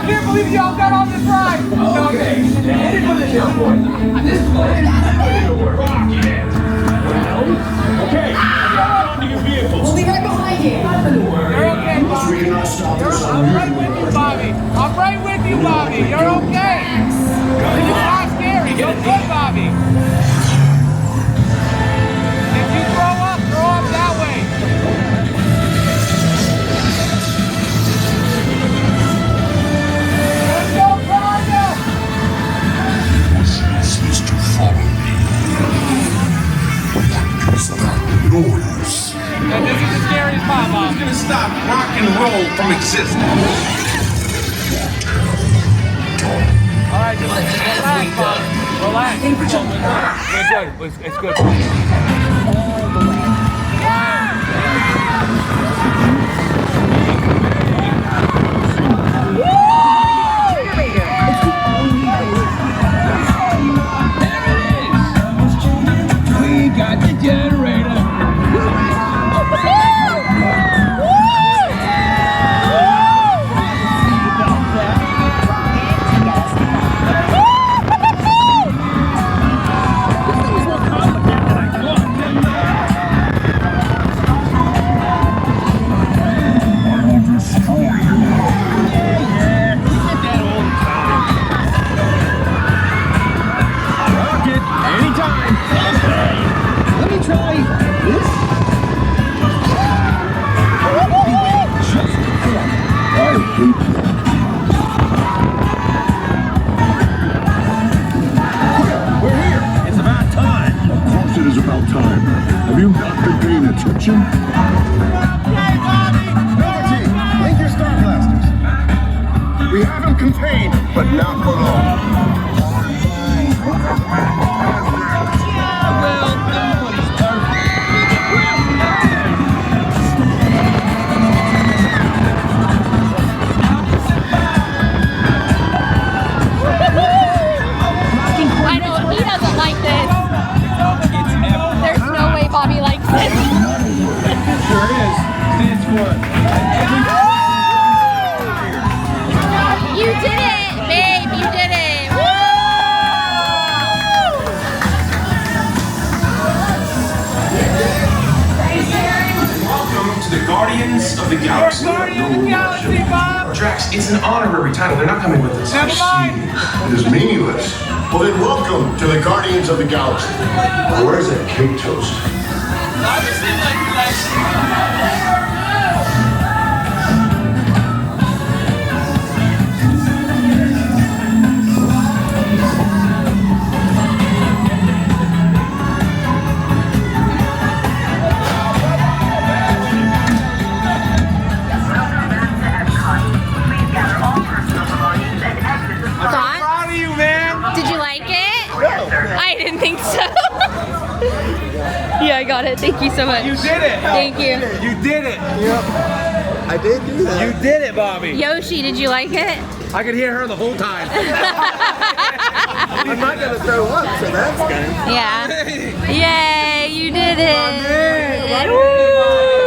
can't believe y'all got on this ride. Okay. Headed for the airport. This plane is ready to work. Okay. Onto your vehicles. We'll be right behind you. Nothing to worry. You're okay, Bobby. I'm right with you, Bobby. I'm right with you, Bobby. You're okay. This is not scary. You're good, Bobby. If you throw up that way. Let's go, Bobby. Was useless to follow me. What is that noise? And this is the scariest part, Bob. Who's gonna stop rock and roll from existing? All right, just relax, Bob. Relax. We're good. It's good. We got the generator. Anytime. Let me try this. I hate you. We're here. It's about time. Of course it is about time. Have you not been paying attention? Hey, Bobby! Doherty, link your star blasters. We have him contained, but not for long. I know he doesn't like this. There's no way Bobby likes this. Sure is. Stands for You did it, babe. You did it. Woo! Welcome to the Guardians of the Galaxy. Guardian of the Galaxy, Bob. Drax, it's an honorary title. They're not coming with us. Never mind. It is meaningless. Well then welcome to the Guardians of the Galaxy. Where's that cake toast? Thought? Proud of you, man. Did you like it? I didn't think so. Yeah, I got it. Thank you so much. You did it. Thank you. You did it. Yep. I did do that. You did it, Bobby. Yoshi, did you like it? I could hear her the whole time. I'm not gonna throw up, so that's good. Yeah. Yay, you did it. Woo!